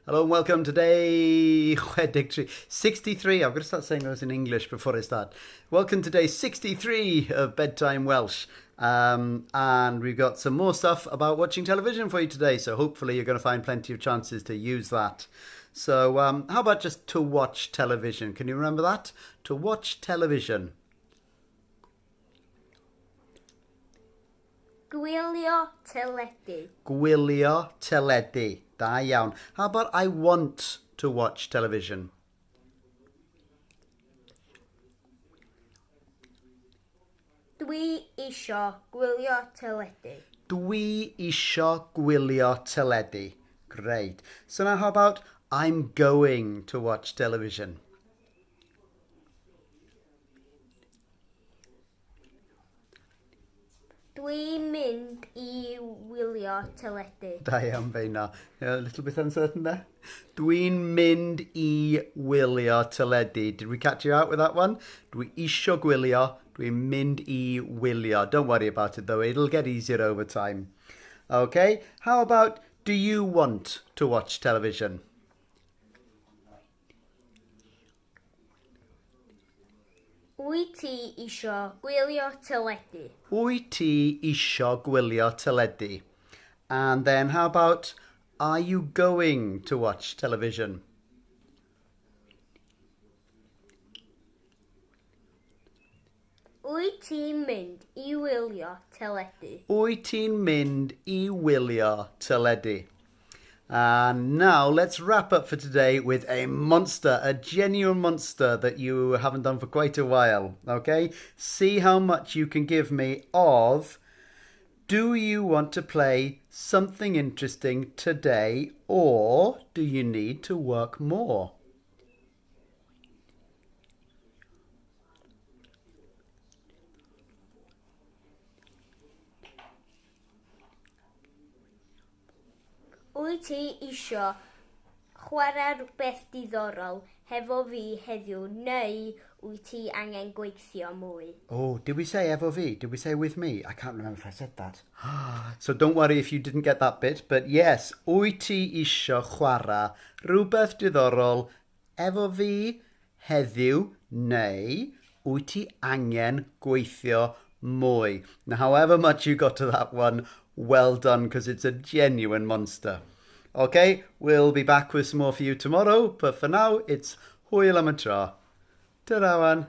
Hello and welcome to day 63. I've got to start saying those in English before I start. Welcome to day 63 of Bedtime Welsh. And we've got some more stuff about watching television for you today. So hopefully you're going to find plenty of chances to use that. So how about just to watch television? Can you remember that? To watch television. Gwylio teledu. Gwylio teledu. Da iawn. How about I want to watch television? Dwi isio gwylio teledu. Dwi isio gwylio teledu. Great. So now how about I'm going to watch television? Dwi'n mynd I wylio teledu. Da iawn feina. A little bit uncertain there. Dwi'n mynd I wylio teledu. Did we catch you out with that one? Dwi isio gwylio. Dwi'n mynd I wylio. Don't worry about it though. It'll get easier over time. Okay. How about do you want to watch television? Wyt ti isio gwylio teledu? Wyt ti isio gwylio teledu? And then how about are you going to watch television? Wyt ti'n mynd I wylio teledu? Wyt ti'n mynd I wylio teledu? And now let's wrap up for today with a monster, a genuine monster that you haven't done for quite a while. Okay? See how much you can give me of do you want to play something interesting today or do you need to work more? Wyt ti isio chwarae rhywbeth diddorol hefo fi heddiw neu wyt ti angen gweithio mwy? Oh, did we say efo fi? Did we say with me? I can't remember if I said that. So don't worry if you didn't get that bit. But yes, wyt ti isio chwarae rhywbeth diddorol efo fi heddiw neu wyt ti angen gweithio mwy? Now, however much you got to that one, well done, because it's a genuine monster. Okay, we'll be back with some more for you tomorrow, but for now, it's hwyl am y tro. Ta-ra wan.